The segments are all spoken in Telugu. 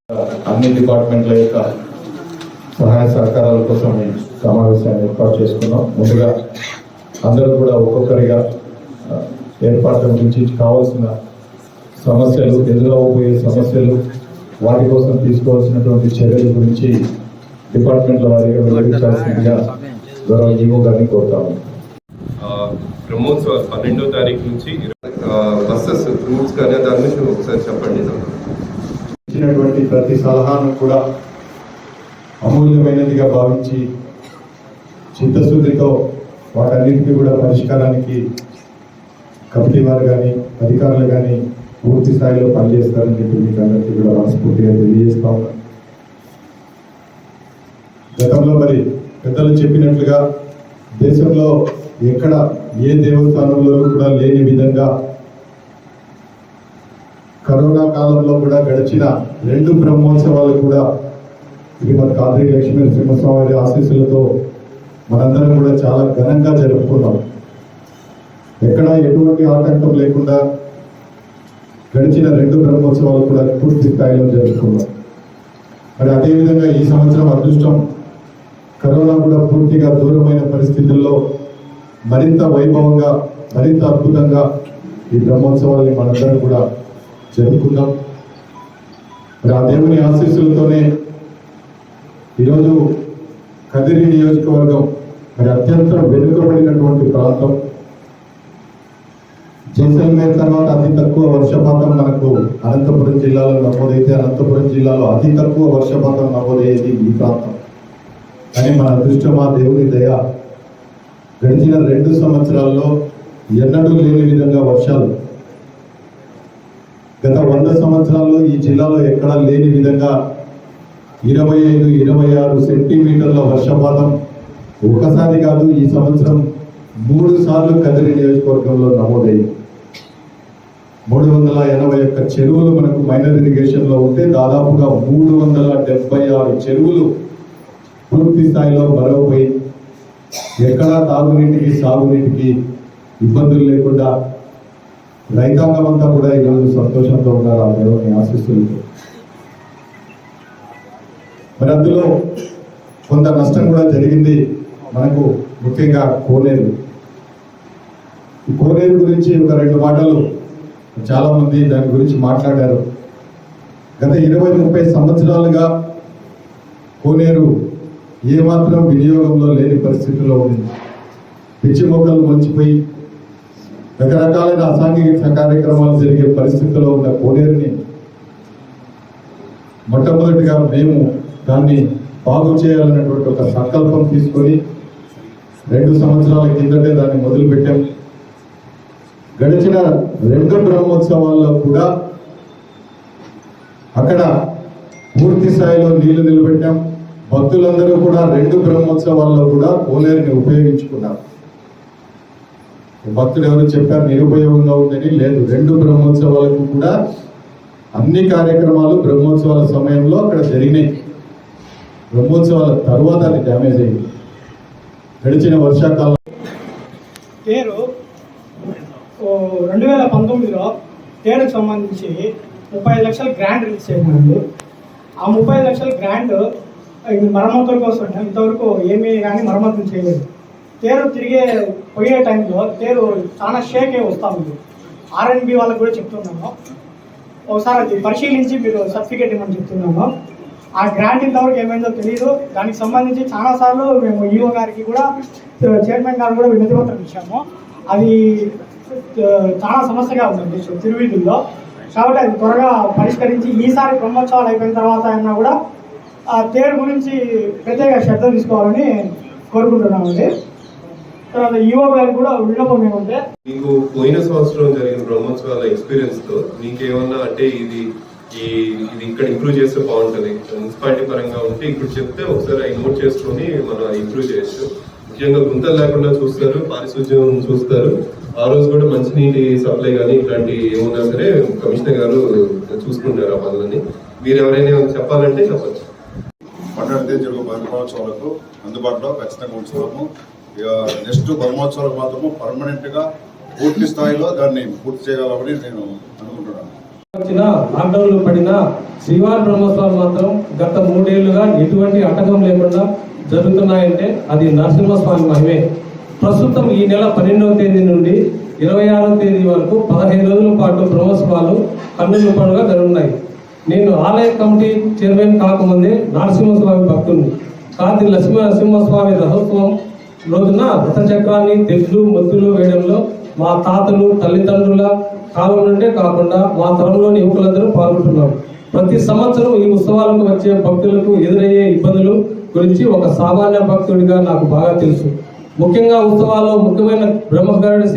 అన్ని డిపార్ట్మెంట్ల యొక్క సహాయ సహకారాల కోసం ఈ సమావేశాన్ని ఏర్పాటు చేసుకున్నాం. ముందుగా అందరూ కూడా ఒక్కొక్కరిగా ఏర్పాట్ల గురించి కావాల్సిన సమస్యలు, ఎదురవబోయే సమస్యలు, వాటి కోసం తీసుకోవాల్సినటువంటి చర్యల గురించి డిపార్ట్మెంట్ల వారీగా వివరించాల్సిందిగా గౌరవ ఈవో గారిని కోరుతాము. బ్రహ్మోత్సవాలు 12వ తారీఖు నుంచి బస్సెస్ రూట్స్ కానీ దాని నుంచి ఒకసారి చెప్పండి. ఇచ్చినటువంటి ప్రతి సలహాను కూడా అమూల్యమైనదిగా భావించి చిత్తశుద్ధితో వాటన్నిటికీ కూడా పరిష్కారానికి కమిటీ వారు కానీ అధికారులు కానీ పూర్తి స్థాయిలో పనిచేస్తారని చెప్పి మీకు అందరికీ కూడా మనస్ఫూర్తిగా తెలియజేస్తా ఉన్నాను. గతంలో మరి పెద్దలు చెప్పినట్లుగా దేశంలో ఎక్కడ ఏ దేవస్థానంలో కూడా లేని విధంగా కరోనా కాలంలో కూడా గడిచిన 2 బ్రహ్మోత్సవాలు కూడా శ్రీమద్ కాద్రి లక్ష్మీ నరసింహస్వామి ఆశీస్సులతో మనందరం కూడా చాలా ఘనంగా జరుపుకున్నాం. ఎక్కడ ఎటువంటి ఆటంకం లేకుండా గడిచిన 2 బ్రహ్మోత్సవాలు కూడా పూర్తి స్థాయిలో జరుపుకున్నాం. మరి అదేవిధంగా ఈ సంవత్సరం అదృష్టం కరోనా కూడా పూర్తిగా దూరమైన పరిస్థితుల్లో మరింత వైభవంగా, మరింత అద్భుతంగా ఈ బ్రహ్మోత్సవాల్ని మనందరం కూడా జరుపుకుందాం. మరి ఆ దేవుని ఆశీస్సులతోనే ఈరోజు కదిరి నియోజకవర్గం మరి అత్యంత వెనుకబడినటువంటి ప్రాంతం. జైసల్మేర్ తర్వాత అతి తక్కువ వర్షపాతం మనకు అనంతపురం జిల్లాలో నమోదైతే, అనంతపురం జిల్లాలో అతి తక్కువ వర్షపాతం నమోదయ్యేది ఈ ప్రాంతం. కానీ మన అదృష్టం, ఆ దేవుని దయ, గడిచిన 2 సంవత్సరాల్లో ఎన్నడూ లేని విధంగా వర్షాలు, గత 100 సంవత్సరాల్లో ఈ జిల్లాలో ఎక్కడా లేని విధంగా 25-26 సెంటీమీటర్ల వర్షపాతం ఒకసారి కాదు, ఈ సంవత్సరం 3 సార్లు కదిరి నియోజకవర్గంలో నమోదయ్యాయి. 381 చెరువులు మనకు మైనర్ ఇరిగేషన్ లో ఉంటే దాదాపుగా 376 చెరువులు పూర్తి స్థాయిలో మరవపోయి ఎక్కడా తాగునీటికి, సాగునీటికి ఇబ్బందులు లేకుండా రైతాంగం అంతా కూడా ఈరోజు సంతోషంతో ఉన్నారు ఆ దేవుని ఆశీస్సులతో. మరి అందులో కొంత నష్టం కూడా జరిగింది మనకు, ముఖ్యంగా కోనేరు. ఈ కోనేరు గురించి ఒక 2 మాటలు చాలా మంది దాని గురించి మాట్లాడారు. గత 20-30 సంవత్సరాలుగా కోనేరు ఏమాత్రం వినియోగంలో లేని పరిస్థితుల్లో ఉంది. పిచ్చి మొక్కలు మొలిచిపోయి రకరకాలైన అసాంఘిక కార్యక్రమాలు జరిగే పరిస్థితుల్లో ఉన్న కోనేరుని మొట్టమొదటిగా మేము దాన్ని బాగు చేయాలన్నటువంటి ఒక సంకల్పం తీసుకొని 2 సంవత్సరాల కిందటే దాన్ని మొదలుపెట్టాం. గడిచిన 2 బ్రహ్మోత్సవాల్లో కూడా అక్కడ పూర్తి స్థాయిలో నీళ్లు నిలబెట్టాం. భక్తులందరూ కూడా 2 బ్రహ్మోత్సవాల్లో కూడా కోనేరుని ఉపయోగించుకున్నారు. భక్తులు ఎవరు చెప్పారు నిరుపయోగంగా ఉందని? లేదు, 2 బ్రహ్మోత్సవాలకు కూడా అన్ని కార్యక్రమాలు బ్రహ్మోత్సవాల సమయంలో అక్కడ జరిగినాయి. బ్రహ్మోత్సవాల తర్వాత అది డ్యామేజ్ అయింది. గడిచిన వర్షాకాలం తేరు 2019లో తేరుకు సంబంధించి 35 లక్షల గ్రాంట్ రిలీజ్ చేసినారు. ఆ 35 లక్షల గ్రాంట్ మరమ్మతుల కోసం ఇంతవరకు ఏమీ కానీ మరమ్మతులు చేయలేదు. తేరు పోయే టైంలో తేరు చాలా షేక్ అయి వస్తూ ఉంది. ఆర్ఎన్బి వాళ్ళకు కూడా చెప్తున్నాము, ఒకసారి అది పరిశీలించి మీరు సర్టిఫికేట్ ఇవ్వమని చెప్తున్నాము. ఆ గ్రాంట్ ఇంతవరకు ఏమైందో తెలియదు. దానికి సంబంధించి చాలాసార్లు మేము ఈఓ గారికి కూడా, చైర్మన్ గారు కూడా వినతి పత్రం ఇచ్చాము. అది చాలా సమస్యగా ఉందండి తిరువీధుల్లో. కాబట్టి అది త్వరగా పరిష్కరించి ఈసారి బ్రహ్మోత్సవాలు అయిపోయిన తర్వాత అయినా కూడా ఆ తేరు గురించి ప్రత్యేక శ్రద్ధ తీసుకోవాలని కోరుకుంటున్నామండి. తర్వాత ఈఓ గారికి కూడా విన్నపం ఏమంటే, మీకు పోయిన సంవత్సరం జరిగిన బ్రహ్మోత్సవాల ఎక్స్పీరియన్స్ తో మీకేమన్నా అంటే ఇది ఇక్కడ ఇంప్రూవ్ చేస్తే బాగుంటుంది, మున్సిపాలిటీ పరంగా ఉంటే ఇప్పుడు చెప్తే ఒకసారి అవి నోట్ చేసుకొని మనం ఇంప్రూవ్ చేయొచ్చు. ముఖ్యంగా గుంతలు లేకుండా చూస్తారు, పారిశుధ్యం చూస్తారు. ఆ రోజు కూడా మంచినీటి సప్లై కానీ ఇట్లాంటి ఏమున్నా సరే కమిషనర్ గారు చూసుకుంటారు ఆ పనులని. మీరు ఎవరైనా చెప్పాలంటే చెప్పచ్చు. పన్నెండు జరుగు బ్రహ్మోత్సవాలకు అందుబాటులో ఖచ్చితంగా ఉంచుతాము. నెక్స్ట్ బ్రహ్మోత్సవాలకు మాత్రము పర్మనెంట్ గా పూర్తి స్థాయిలో దాన్ని పూర్తి చేయగలమని నేను అనుకుంటున్నాను. వచ్చిన లాక్డౌన్ లో పడిన శ్రీవారి బ్రహ్మోత్సవాలు మాత్రం గత 3 ఏళ్లుగా ఎటువంటి ఆటంకం లేకుండా జరుగుతున్నాయంటే అది నరసింహస్వామి మహిమే. ప్రస్తుతం ఈ నెల 12వ తేదీ నుండి 26వ తేదీ వరకు 15 రోజుల పాటు బ్రహ్మోత్సవాలు కన్నుల పండుగ జరుగుతున్నాయి. నేను ఆలయ కమిటీ చైర్మన్ కాకముందే నరసింహస్వామి భక్తుడిని. కాతి నరసింహస్వామి రథోత్సవం రోజున రథచక్రాన్ని తెడ్లు మొద్దులు వేయడంలో మా తాతలు తల్లిదండ్రుల కాలం నుండే కాకుండా మా తరంలోని యువకులందరూ పాల్గొంటున్నారు. ప్రతి సంవత్సరం ఈ ఉత్సవాలకు వచ్చే భక్తులకు ఎదురయ్యే ఇబ్బందులు గురించి ఒక సామాన్య భక్తుడిగా నాకు బాగా తెలుసు. ముఖ్యంగా ఉత్సవాల్లో ముఖ్యమైన బ్రహ్మగారుడి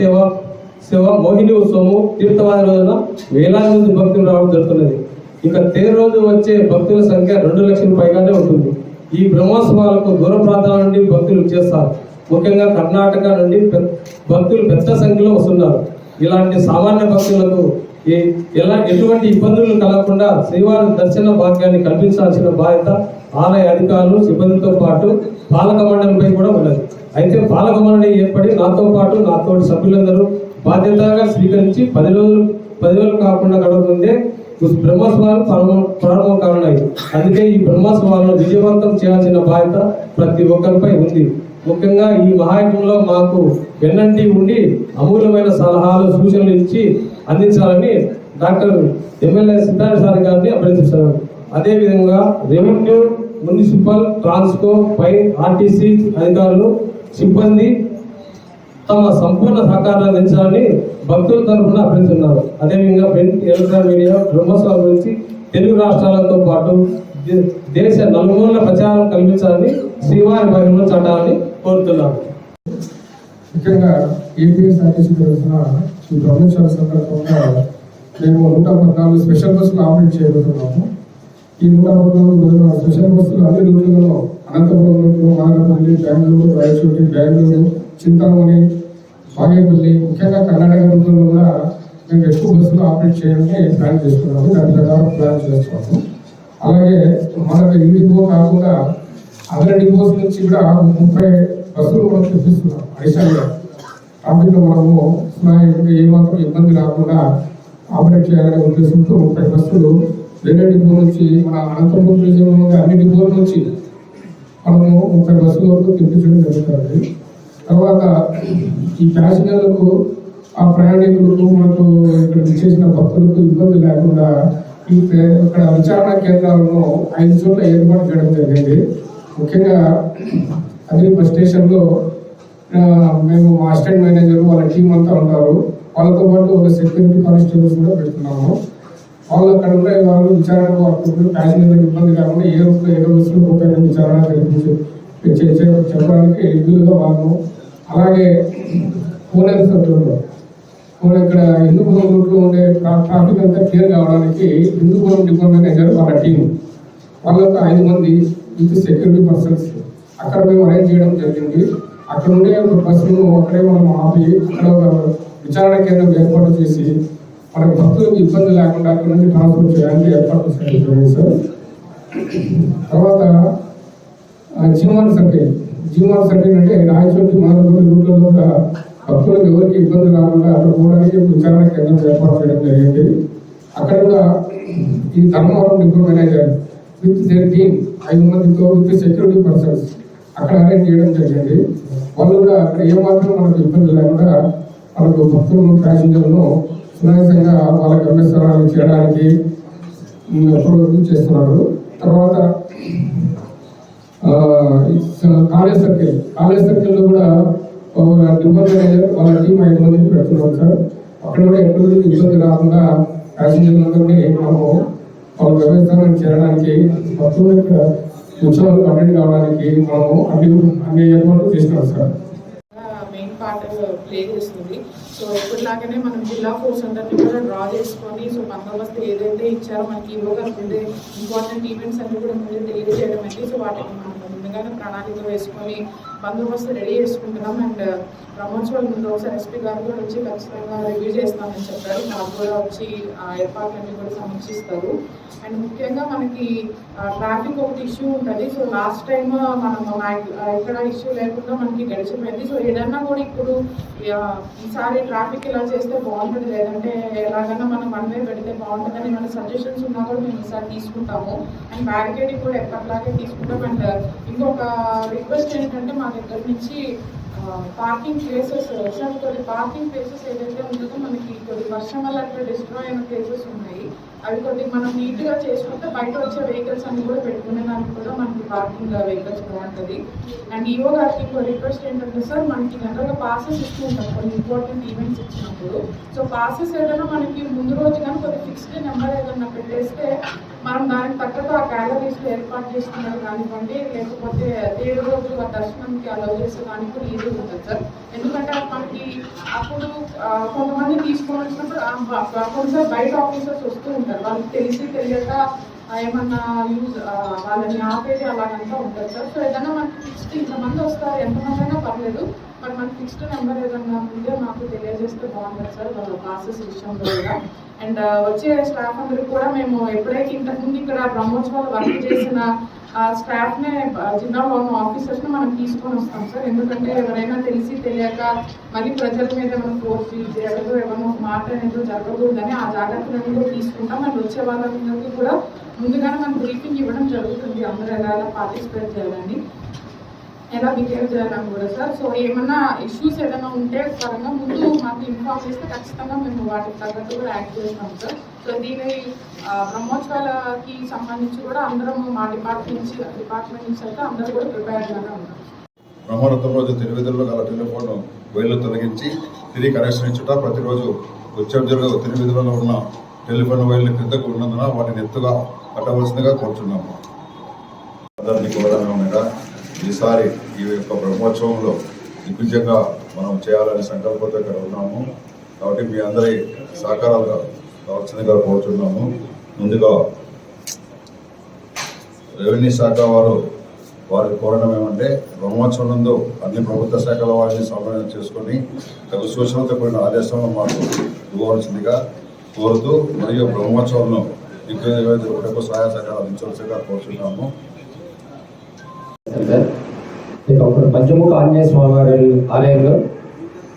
సేవ మోహిని ఉత్సవము తీర్థవాది రోజున వేలాది మంది భక్తులు రావడం జరుగుతున్నది. ఇక తేరు రోజు వచ్చే భక్తుల సంఖ్య 2 లక్షల పైగానే ఉంటుంది. ఈ బ్రహ్మోత్సవాలకు దూర ప్రాంతాల నుండి భక్తులు చేస్తారు. ముఖ్యంగా కర్ణాటక నుండి భక్తులు పెద్ద సంఖ్యలో వస్తున్నారు. ఇలాంటి సామాన్య భక్తులకు ఎటువంటి ఇబ్బందులు కలగకుండా శ్రీవారి దర్శన భాగ్యాన్ని కల్పించాల్సిన బాధ్యత ఆలయ అధికారులు సిబ్బందితో పాటు పాలక మండలిపై కూడా ఉన్నది. అయితే పాలక మండలి ఏర్పడి నాతో పాటు నాతోటి సభ్యులందరూ బాధ్యతగా స్వీకరించి 10 రోజులు కాకుండా గడవకుందే బ్రహ్మోత్సవాలు ప్రారంభం కానున్నాయి. అందుకే ఈ బ్రహ్మోత్సవాలను విజయవంతం చేయాల్సిన బాధ్యత ప్రతి ఒక్కరిపై ఉంది. ముఖ్యంగా ఈ మహాయజ్ఞంలో మాకు వెన్నంటి ఉండి అమూల్యమైన సలహాలు సూచనలు ఇచ్చి అందించాలని డాక్టర్ ఎమ్మెల్యే సిద్ధార్థ సార్ గారిని అభ్యర్థిస్తున్నారు. అదేవిధంగా రెవెన్యూ, మున్సిపల్, ట్రాన్స్కో, పై ఆర్టీసీ అధికారులు సిబ్బంది తమ సంపూర్ణ సహకారాన్ని అందించాలని భక్తుల తరఫున అభ్యర్థిస్తున్నారు. అదేవిధంగా ప్రింట్, ఎలక్ట్రానిక్ మీడియా బ్రహ్మోత్సవాల గురించి తెలుగు రాష్ట్రాలతో పాటు దేశ నలుమూలల ప్రచారం కల్పించాలని శ్రీవారి మహిమను చాటాలని కోరుతున్నాను. ముఖ్యంగా ఏపీఎస్ఆర్టీసీ తరఫున ఈ బ్రహ్మోత్సవాల సందర్భంగా మేము 114 స్పెషల్ బస్సులు ఆపరేట్ చేయబోతున్నాము. ఈ 114 స్పెషల్ బస్సులు అన్ని రూట్లలో అనంతపురం రూట్లో, మానపల్లి, బెంగళూరు, రాయచోటి, బెంగళూరు, చింతామణి, బాగేపల్లి, ముఖ్యంగా కర్ణాటక రూట్లో కూడా మేము ఎక్కువ బస్సులు ఆపరేట్ చేయాలని ప్లాన్ చేసుకున్నాము. దాని ప్రకారం ప్లాన్ చేస్తున్నాము. అలాగే మనకు ఈ డిపో కాకుండా అదర్ డిపోస్ నుంచి కూడా 30 బస్సులు మనం తెప్పిస్తున్నాం. అడిషనల్గా ట్రాఫిక్లో మనము ఏమాత్రం ఇబ్బంది రాకుండా ఆపరేట్ చేయాలనే ఉద్దేశంతో 30 బస్సులు వేరే డిపో నుంచి మన అనంతపురం జిల్లాలో అన్ని డిపోల నుంచి మనము 30 బస్సుల వరకు తెప్పించడం జరుగుతుంది. తర్వాత ఈ ప్యాసింజర్లకు, ఆ ప్రయాణికులకు, మనకు ఇక్కడ చేసిన భక్తులకు ఇబ్బంది లేకుండా ఇక్కడ విచారణ కేంద్రాలను 5 చోట్ల ఏర్పాటు చేయడం జరిగింది. ముఖ్యంగా అగ్రి బస్ స్టేషన్లో మేము అసిస్టెంట్ మేనేజర్ వాళ్ళ టీం అంతా ఉంటారు. వాళ్ళతో పాటు ఒక సెక్యూరిటీ కానిస్టేబుల్స్ కూడా పెడుతున్నాము. వాళ్ళు అక్కడ ఉండే వాళ్ళు విచారణకు అప్పుడు ప్యాసింజర్లకు ఇబ్బంది కాకుండా ఏ రూట్లో ఏ బస్సులు పోతాయని విచారణ చెప్పడానికి వీలుగా వాళ్ళు. అలాగే పూణేరు సర్కిల్లో ఇక్కడ హిందూపురం రూట్లో ఉండే ట్రాఫిక్ అంతా క్లియర్ కావడానికి హిందూపురం డిపో మేనేజర్ వాళ్ళ టీం వాళ్ళకు 5 మంది విత్ సెక్యూరిటీ పర్సన్స్ అక్కడ మేము అరేంజ్ చేయడం జరిగింది. అక్కడ ఉండే బస్సును అక్కడే మనం ఆపి అక్కడ విచారణ కేంద్రం ఏర్పాటు చేసి మన భక్తులకు ఇబ్బంది లేకుండా అక్కడ నుండి ట్రాన్స్పోర్ట్ చేయడానికి ఏర్పాటు చేయాలి సార్. తర్వాత జీవన్ సర్కిల్ అంటే రాయచోటి, మానపల్లి రూట్లలో కూడా భక్తులకు ఎవరికి ఇబ్బంది రాకుండా అక్కడ పోవడానికి విచారణ కేంద్రం ఏర్పాటు చేయడం జరిగింది. అక్కడ కూడా ఈ Dharmavaram depot manager with their team 5 మందితో విత్ సెక్యూరిటీ పర్సన్స్ అక్కడ అరేంజ్ చేయడం జరిగింది. వాళ్ళు కూడా అక్కడ ఏమాత్రం మనకు ఇబ్బంది లేకుండా మనకు భక్తులను, ప్యాసింజర్లను సునాయాసంగా వాళ్ళ గమ్యస్థానాలు చేయడానికి ఎప్పుడు చేస్తున్నారు. తర్వాత కాలేజ్ సర్కిల్లో కూడా డిపో మేనేజర్ వాళ్ళ టీం 5 మందిని పెడుతున్నారు సార్. అక్కడ కూడా ఎక్కడ ఇబ్బంది రాకుండా ప్యాసింజర్లందరినీ మనము వాళ్ళ వ్యవస్థానం చేయడానికి భక్తుల యొక్క ఉత్సవాలు అటెండ్ కావడానికి మనము అన్ని ఏర్పాట్లు చేస్తున్నాం సార్. మెయిన్ పార్ట్ ప్లే చేస్తుంది. సో ఎప్పటిలాగానే మనం జిల్లా ఫోర్స్ అందరినీ కూడా డ్రా చేసుకొని సో బందోబస్తు ఏదైతే ఇచ్చారో మనకి ఇవ్వగలుగుతుంది ఇంపార్టెంట్ ఈవెంట్స్ అన్ని కూడా ముందు తెలియజేయడం అండి. సో వాటిని మనం ముందుగానే ప్రణాళిక వేసుకొని బందోబస్తు రెడీ చేసుకుంటున్నాం. అండ్ బ్రహ్మోత్సవాల ముందు ఒకసారి ఎస్పీ గారు కూడా వచ్చి ఖచ్చితంగా రివ్యూ చేస్తామని చెప్పారు. మాకు కూడా వచ్చి ఏర్పాట్లన్నీ కూడా సమీక్షిస్తారు. అండ్ ముఖ్యంగా మనకి ట్రాఫిక్ ఒకటి ఇష్యూ ఉంటుంది. సో లాస్ట్ టైం మనం ఇక్కడ ఇష్యూ లేకుండా మనకి గడిచిపోయింది. సో ఏదన్నా కూడా ఇప్పుడు ఈసారి ట్రాఫిక్ ఇలా చేస్తే బాగుంటుంది, లేదంటే ఎలాగైనా మనం వన్ వే పెడితే బాగుంటుందని మన సజెషన్స్ ఉన్నా కూడా మేము ఈసారి తీసుకుంటాము. అండ్ బ్యారికేడింగ్ కూడా ఎప్పటిలాగే తీసుకుంటాం. అండ్ ఇంకొక రిక్వెస్ట్ ఏంటంటే మా దగ్గర నుంచి పార్కింగ్ ప్లేసెస్ సార్, కొన్ని పార్కింగ్ ప్లేసెస్ ఏదైతే ఉంటుందో మనకి కొద్ది వర్షం వల్ల అట్లా డిస్ట్రాయ్ అయిన ప్లేసెస్ ఉన్నాయి. అవి కొద్దిగా మనం నీట్గా చేసుకుంటే బయట వచ్చే వెహికల్స్ అన్ని కూడా పెట్టుకునే దానికి కూడా మనకి పార్కింగ్ వెహికల్స్ బాగుంటుంది. అండ్ ఈవో గారికి ఇంకో రిక్వెస్ట్ ఏంటంటే సార్, మనకి జనరల్గా పాసెస్ ఇస్తూ ఉంటాం కొన్ని ఇంపార్టెంట్ ఈవెంట్స్ ఇచ్చినప్పుడు. సో పాసెస్ ఏదైనా మనకి ముందు రోజు కానీ కొద్ది ఫిక్స్డ్ నెంబర్ ఏదైనా పెట్టేస్తే మనం దానికి తగ్గట్టు ఆ క్యాలరీస్లో ఏర్పాటు చేసుకున్నది కానివ్వండి, లేకపోతే 7 రోజులు ఆ దర్శనంకి అలౌ చేసే దానికి కూడా ఈజీ ఉంటుంది సార్. ఎందుకంటే మనకి అప్పుడు కొంతమంది తీసుకొని వచ్చినప్పుడు కొంచెం బయట ఆఫీసర్స్ వస్తూ ఉంటారు, వాళ్ళకి తెలియక ఏమన్నా యూజ్ వాళ్ళని ఆపేది అలాగంతా ఉంటుంది సార్. సో ఏదైనా మనకి ఫిక్స్డ్ ఇంతమంది వస్తారు, ఎంతమంది అయినా పర్లేదు, మరి మనకి ఫిక్స్డ్ నెంబర్ ఏదన్నా ఉంటే మాకు తెలియజేస్తే బాగుంటుంది సార్ పాసెస్ విషయంలో కూడా. అండ్ వచ్చే స్టాఫ్ అందరికి కూడా మేము ఎప్పుడైతే ఇంతకుముందు ఇక్కడ బ్రహ్మోత్సవాలు వర్క్ చేసిన స్టాఫ్నే జిల్లాలో ఉన్న ఆఫీసర్స్ని మనం తీసుకొని వస్తాం సార్. ఎందుకంటే ఎవరైనా తెలియక మరి ప్రజల మీద మనం ఫోర్స్ చేయడదు, ఏమైనా ఒక మాట అనేది జరగకూడదని ఆ జాగ్రత్తలను కూడా తీసుకుంటాం. అండ్ వచ్చే వాళ్ళందరికీ కూడా ముందుగానే మనం బ్రీఫింగ్ ఇవ్వడం జరుగుతుంది, అందరూ ఎలా పార్టిసిపేట్ చేయాలని, ఎలా బిహేవ్ చేయాలని కూడా సార్. సో ఏమన్నా ఇష్యూస్ ఏదైనా ఉంటే పరంగా ముందు మాకు ఇన్ఫార్మ్ చేస్తే ఖచ్చితంగా మేము వాటికి తగ్గట్టు కూడా యాక్ట్ చేస్తాం సార్. సో దీని బ్రహ్మోత్సవాలకి సంబంధించి కూడా అందరం మా డిపార్ట్మెంట్ నుంచి అయితే అందరూ కూడా ప్రిపేర్డ్గానే ఉంటాం. బ్రహ్మరథం రోజు తెలివిధుల్లో గల టెలిఫోన్ వైర్లు తొలగించి తిరిగి కనెక్షన్ ఇచ్చుట, ప్రతిరోజు ఉత్సర్జులు తెలివిధులలో ఉన్న టెలిఫోన్ వైర్లు క్రిందకు ఉన్నందున వాటిని ఎత్తుగా కట్టవలసిందిగా కోరుచున్నాము. అందరినీ కోరగా ఈసారి ఈ యొక్క బ్రహ్మోత్సవంలో దిగ్విజయంగా మనం చేయాలని సంకల్పంతో ఇక్కడ ఉన్నాము. కాబట్టి మీ అందరి సహకారాలు కావాల్సిందిగా కోరుచున్నాము. ముందుగా రెవెన్యూ శాఖ వారి కోరడం ఏమంటే, బ్రహ్మోత్సవం నందు అన్ని ప్రభుత్వ శాఖల వారిని సమన్వయం చేసుకొని తగు సూచనలతో కూడిన ఆదేశాలను మాకు ఇవ్వవలసిందిగా కోరుతూ, మరియు బ్రహ్మోత్సవంలో దిగ్విజయంగా జరుపుటకు సహాయ సహకారాలు అందించవలసిందిగా కోరుచున్నాము. డాక్టర్ పంచముఖ ఆంజనేయ స్వామి వారి ఆలయంలో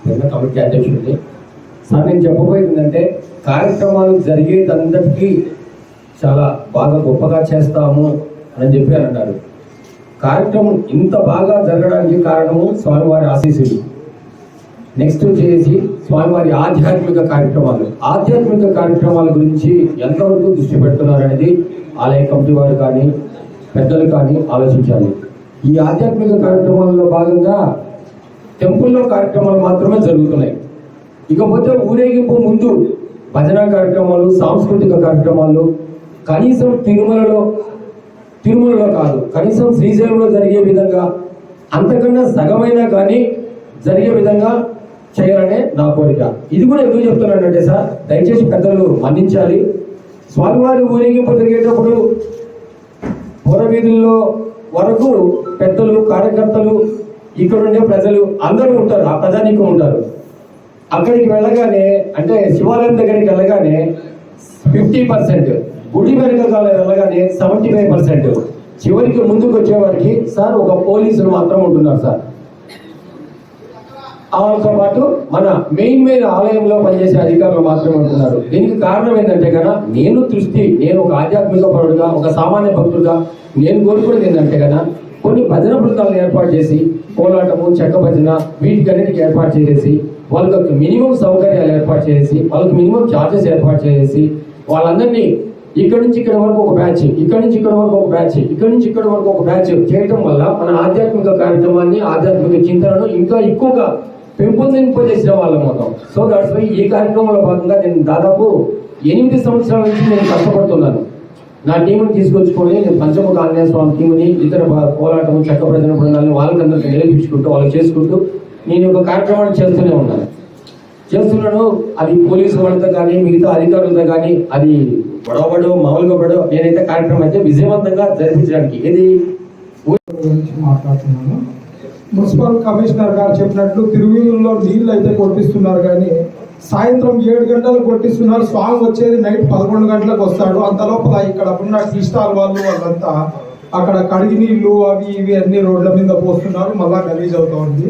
నిన్న కమిటీ అధ్యక్షుడిని సార్, నేను చెప్పబోయేది ఏంటంటే, కార్యక్రమాలు జరిగేదందరికీ చాలా బాగా గొప్పగా చేస్తాము అని చెప్పి అన్నారు. కార్యక్రమం ఇంత బాగా జరగడానికి కారణము స్వామివారి ఆశీస్సులు. నెక్స్ట్ వచ్చేసి స్వామివారి ఆధ్యాత్మిక కార్యక్రమాల గురించి ఎంతవరకు దృష్టి పెడుతున్నారు అనేది ఆలయ కమిటీ వారు కానీ పెద్దలు కానీ ఆలోచించాలి. ఈ ఆధ్యాత్మిక కార్యక్రమాల్లో భాగంగా టెంపుల్లో కార్యక్రమాలు మాత్రమే జరుగుతున్నాయి. ఇకపోతే ఊరేగింపు ముందు భజన కార్యక్రమాలు, సాంస్కృతిక కార్యక్రమాలు కనీసం తిరుమలలో కాదు, కనీసం శ్రీశైలంలో జరిగే విధంగా అంతకన్నా సగమైనా కానీ జరిగే విధంగా చేయాలనే నా కోరిక. ఇది కూడా ఎందుకు చెప్తున్నానంటే సార్, దయచేసి పెద్దలు మన్నించాలి. స్వామివారి ఊరేగింపు జరిగేటప్పుడు పురవీధుల్లో వరకు పెద్దలు, కార్యకర్తలు, ఇక్కడ ఉండే ప్రజలు అందరూ ఉంటారు, ఆ ప్రజానీకం ఉంటారు. అక్కడికి వెళ్ళగానే, అంటే శివాలయం దగ్గరికి వెళ్ళగానే 50%, గుడి వెనకాల వెళ్ళగానే 75%, చివరికి ముందుకు వచ్చేవారికి సార్ ఒక పోలీసులు మాత్రం ఉంటున్నారు సార్. వాళ్ళతో పాటు మన మెయిన్ ఆలయంలో పనిచేసే అధికారులు మాత్రమే ఉంటున్నారు. దీనికి కారణం ఏంటంటే కదా, నేను ఒక ఆధ్యాత్మిక పరుడుగా, ఒక సామాన్య భక్తుడుగా నేను కోరుకునేది ఏంటంటే కదా, కొన్ని భజన బృందాలను ఏర్పాటు చేసి, కోలాటము, చెక్క భజన, వీటికన్నిటికి ఏర్పాటు చేసేసి, వాళ్ళకి మినిమం సౌకర్యాలు ఏర్పాటు చేసి, వాళ్ళకి మినిమం ఛార్జెస్ ఏర్పాటు చేసి, వాళ్ళందరినీ ఇక్కడ నుంచి ఇక్కడ వరకు ఒక బ్యాచ్, ఇక్కడ నుంచి ఇక్కడ వరకు ఒక బ్యాచ్, ఇక్కడ నుంచి ఇక్కడ వరకు ఒక బ్యాచ్ చేయటం వల్ల మన ఆధ్యాత్మిక కార్యక్రమాన్ని, ఆధ్యాత్మిక చింతనను ఇంకా ఎక్కువగా పెంపొందింపజేసిన వాళ్ళం అవుతాం. సో దట్స్ వై ఈ కార్యక్రమంలో భాగంగా నేను దాదాపు 8 సంవత్సరాల నుంచి నేను కష్టపడుతున్నాను. నా టీంని తీసుకొచ్చుకొని నేను పంచముఖ ఆంజనేయ స్వామి టీంని, ఇతర పోరాటం, చక్క ప్రజల బృందాలను వాళ్ళకందరికీ నిలబించుకుంటూ, వాళ్ళు చేసుకుంటూ నేను ఒక కార్యక్రమాన్ని చేస్తున్నాను. అది పోలీసు వాళ్ళతో కానీ, మిగతా అధికారులతో కానీ, అది గొడవపడో మామూలుగా పడో, నేనైతే కార్యక్రమం అయితే విజయవంతంగా జరిపించడానికి గురించి మాట్లాడుతున్నాను. మున్సిపల్ కమిషనర్ గారు చెప్పినట్లు తిరువీధుల్లో నీళ్లు అయితే కొట్టిస్తున్నారు, కానీ సాయంత్రం 7 గంటలకు కొట్టిస్తున్నారు. స్వామి వచ్చేది నైట్ 11 గంటలకు వస్తాడు. అంత లోపల ఇక్కడ ఉన్న టీ స్టాల్ వాళ్ళంతా అక్కడ కడిగి నీళ్లు అవి ఇవి అన్ని రోడ్ల మీద పోస్తున్నారు, మళ్ళా గలీజ్ అవుతా ఉంది.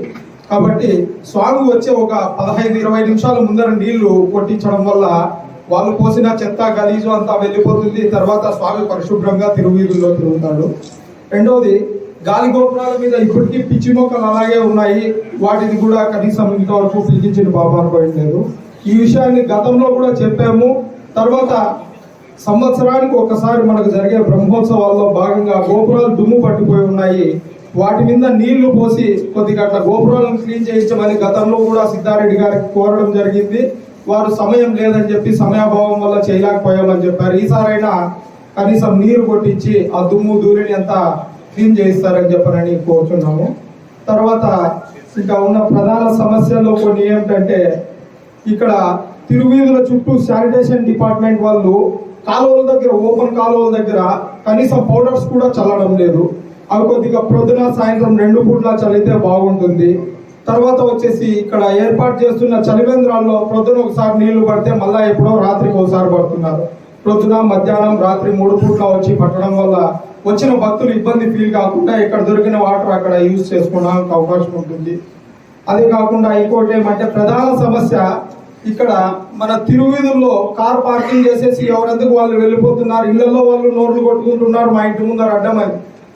కాబట్టి స్వామి వచ్చే ఒక 15-20 నిమిషాల ముందర నీళ్లు కొట్టించడం వల్ల వాళ్ళు పోసిన చెత్త గలీజు అంతా వెళ్ళిపోతుంది. తర్వాత స్వామి పరిశుభ్రంగా తిరువీధుల్లో తిరుగుతాడు. రెండవది, గాలి గోపురాల మీద ఇప్పటికీ పిచ్చి మొక్కలు అలాగే ఉన్నాయి. వాటిని కూడా కనీసం ఇంతవరకు పిలిచించిన పాపాలు పోయలేదు. ఈ విషయాన్ని గతంలో కూడా చెప్పాము. తర్వాత సంవత్సరానికి ఒకసారి మనకు జరిగే బ్రహ్మోత్సవాల్లో భాగంగా గోపురాలు దుమ్ము పట్టిపోయి ఉన్నాయి. వాటి మీద నీళ్లు పోసి కొద్దిగా అట్లా గోపురాలను క్లీన్ చేయించమని గతంలో కూడా సిద్ధారెడ్డి గారికి కోరడం జరిగింది. వారు సమయం లేదని చెప్పి సమయాభావం వల్ల చేయలేకపోయామని చెప్పారు. ఈసారైనా కనీసం నీరు కొట్టించి ఆ దుమ్ము ధూళిని అంతా క్లీన్ చేయిస్తారని చెప్పనని కోరుతున్నాము. తర్వాత ఇంకా ఉన్న ప్రధాన సమస్యల్లో కొన్ని ఏమిటంటే, ఇక్కడ తిరువీధుల చుట్టూ శానిటేషన్ డిపార్ట్మెంట్ వాళ్ళు కాలువల దగ్గర, ఓపెన్ కాలువల దగ్గర కనీసం పౌడర్స్ కూడా చల్లడం లేదు. అవి కొద్దిగా ప్రొద్దున సాయంత్రం 2 పూట్ల చల్లితే బాగుంటుంది. తర్వాత వచ్చేసి ఇక్కడ ఏర్పాటు చేస్తున్న చలివేంద్రాల్లో ప్రొద్దున ఒకసారి నీళ్లు పడితే మళ్ళా ఎప్పుడో రాత్రికి ఒకసారి పడుతున్నారు. ప్రొద్దున మధ్యాహ్నం రాత్రి 3 పూట్ల వచ్చి పట్టడం వల్ల వచ్చిన భక్తులు ఇబ్బంది ఫీల్ కాకుండా ఇక్కడ దొరికిన వాటర్ అక్కడ యూజ్ చేసుకోవడానికి అవకాశం ఉంటుంది. అదే కాకుండా ఇంకోటి ఏమంటే, ప్రధాన సమస్య ఇక్కడ మన తిరువీధుల్లో కార్ పార్కింగ్ చేసేసి ఎవరెందుకు వాళ్ళు వెళ్ళిపోతున్నారు. ఇళ్లలో వాళ్ళు నోర్లు కొట్టుకుంటున్నారు, మా ఇంటి ముందర అడ్డమని.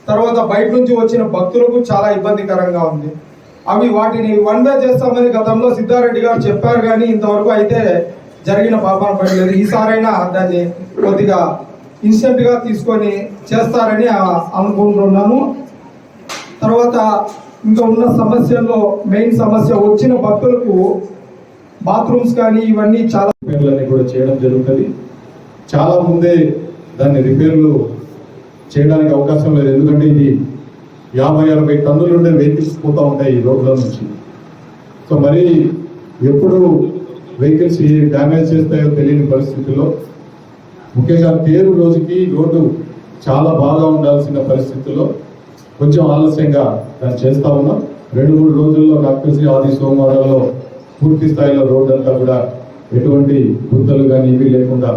తర్వాత బయట నుంచి వచ్చిన భక్తులకు చాలా ఇబ్బందికరంగా ఉంది. వాటిని 1 వే చేస్తామని గతంలో సిద్ధారెడ్డి గారు చెప్పారు, కానీ ఇంతవరకు అయితే జరిగిన పాపాన పడలేదు. ఈసారైనా దాన్ని కొద్దిగా ఇన్స్టెంట్ గా తీసుకొని చేస్తారని అనుకుంటున్నాను. తర్వాత ఇంకా ఉన్న సమస్యల్లో మెయిన్ సమస్య వచ్చిన భక్తులకు బాత్రూమ్స్ కానీ ఇవన్నీ చాలా రిపేర్లన్నీ కూడా చేయడం జరుగుతుంది. చాలా ముందే దాన్ని రిపేర్లు చేయడానికి అవకాశం లేదు. ఎందుకంటే ఇది 50-60 టన్నులు ఉండే వెహికల్స్ పోతూ ఉంటాయి ఈ రోడ్ల నుంచి. సో మరి ఎప్పుడు వెహికల్స్ డ్యామేజ్ చేస్తాయో తెలియని పరిస్థితుల్లో, ముఖ్యంగా తేరు రోజుకి రోడ్డు చాలా బాగా ఉండాల్సిన పరిస్థితుల్లో కొంచెం ఆలస్యంగా దాన్ని చేస్తా ఉన్నాం. 2-3 రోజుల్లో నాకు తెలిసి ఆది సోమవారాల్లో పూర్తి స్థాయిలో రోడ్డు అంతా కూడా ఎటువంటి గుంతలు కానీ ఇవి లేకుండా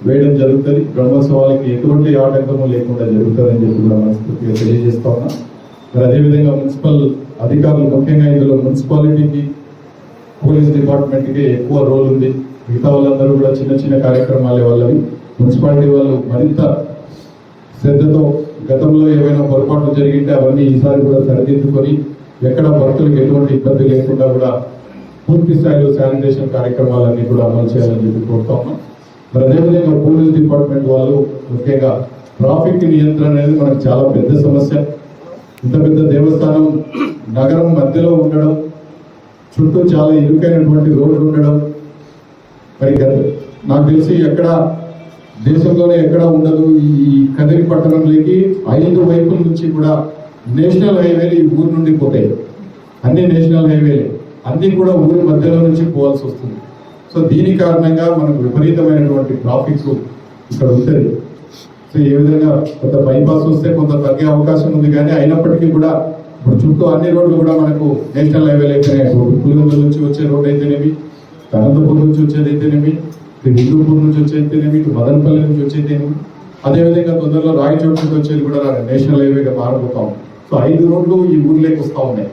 వేయడం జరుగుతుంది. బ్రహ్మోత్సవాలకి ఎటువంటి ఆటంకము లేకుండా జరుగుతుందని చెప్పి కూడా మనస్ఫూర్తిగా తెలియజేస్తా ఉన్నాం. మరి అదేవిధంగా మున్సిపల్ అధికారులు, ముఖ్యంగా ఇందులో మున్సిపాలిటీకి, పోలీస్ డిపార్ట్మెంట్కి ఎక్కువ రోల్ ఉంది. మిగతా వాళ్ళందరూ కూడా చిన్న చిన్న కార్యక్రమాలే వాళ్ళవి. మున్సిపాలిటీ వాళ్ళు మరింత శ్రద్ధతో గతంలో ఏవైనా పొరపాట్లు జరిగింటే అవన్నీ ఈసారి కూడా సరిదిద్దుకొని ఎక్కడ భక్తులకు ఎటువంటి ఇబ్బంది లేకుండా కూడా పూర్తి స్థాయిలో శానిటేషన్ కార్యక్రమాలన్నీ కూడా అమలు చేయాలని చెప్పి కోరుతా ఉన్నాం. మరి అదేవిధంగా పోలీస్ డిపార్ట్మెంట్ వాళ్ళు ముఖ్యంగా ట్రాఫిక్ నియంత్రణ అనేది మనకు చాలా పెద్ద సమస్య. ఇంత పెద్ద దేవస్థానం నగరం మధ్యలో ఉండడం, చుట్టూ చాలా ఇరుకైనటువంటి రోడ్లు ఉండడం, మరి నాకు తెలిసి ఎక్కడ దేశంలోనే ఎక్కడ ఉండదు. ఈ కదిరి పట్టణంలోకి 5 వైపుల నుంచి కూడా నేషనల్ హైవేలు ఈ ఊరు నుండి పోతాయి. అన్ని నేషనల్ హైవేలే, అన్ని కూడా ఊరి మధ్యలో నుంచి పోవాల్సి వస్తుంది. సో దీని కారణంగా మనకు విపరీతమైనటువంటి ట్రాఫిక్ ఇక్కడ ఉంటుంది. సో ఏ విధంగా కొంత బైపాస్ వస్తే కొంత తగ్గే అవకాశం ఉంది, కానీ అయినప్పటికీ కూడా ఇప్పుడు చుట్టూ అన్ని రోడ్లు కూడా మనకు నేషనల్ హైవేలు అయితేనే, పులివెందుల నుంచి వచ్చే రోడ్డు అయితేనేమి, అనంతపూర్ నుంచి వచ్చేది అయితేనేమి, హిందూపూర్ నుంచి వచ్చేది, మదనపల్లి నుంచి వచ్చేది, అదేవిధంగా తొందరలో రాయచోటు నుంచి వచ్చేది కూడా నేషనల్ హైవేగా మారబోతాం. సో 5 రోడ్లు ఈ ఊరిలోకి వస్తూ ఉన్నాయి.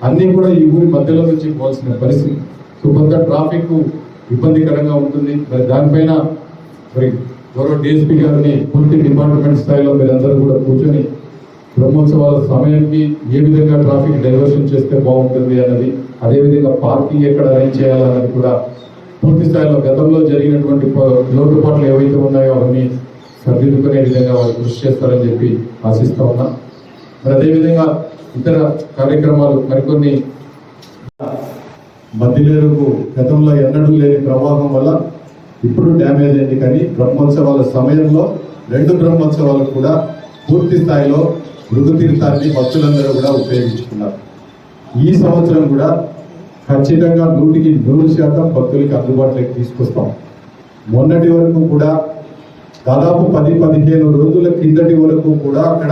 అన్నీ కూడా ఈ ఊరి మధ్యలో నుంచి పోవాల్సిన పరిస్థితి. సో కొంత ట్రాఫిక్ ఇబ్బందికరంగా ఉంటుంది. మరి దానిపైన మరి గౌరవ డిఎస్పీ గారిని పూర్తి డిపార్ట్మెంట్ స్థాయిలో మీరందరూ కూడా కూర్చొని బ్రహ్మోత్సవాల సమయానికి ఏ విధంగా ట్రాఫిక్ డైవర్షన్ చేస్తే బాగుంటుంది అన్నది, అదేవిధంగా పార్కింగ్ ఎక్కడ అరేంజ్ చేయాలన్నది కూడా పూర్తి స్థాయిలో గతంలో జరిగినటువంటి లోటుపాట్లు ఏవైతే ఉన్నాయో అవన్నీ సరిదిద్దుకునే విధంగా వాళ్ళు కృషి చేస్తారని చెప్పి ఆశిస్తా ఉన్నా. మరి అదేవిధంగా ఇతర కార్యక్రమాలు మరికొన్ని మధ్యలేరుకు గతంలో ఎన్నడూ లేని ప్రవాహం వల్ల ఇప్పుడు డ్యామేజ్ అయింది, కానీ బ్రహ్మోత్సవాల సమయంలో 2 బ్రహ్మోత్సవాలు కూడా పూర్తి స్థాయిలో మృదు తీర్థాన్ని భక్తులందరూ కూడా ఉపయోగించుకున్నారు. ఈ సంవత్సరం కూడా ఖచ్చితంగా 100% భక్తులకి అందుబాటులోకి తీసుకొస్తాం. మొన్నటి వరకు కూడా దాదాపు 10-15 రోజుల కిందటి వరకు కూడా అక్కడ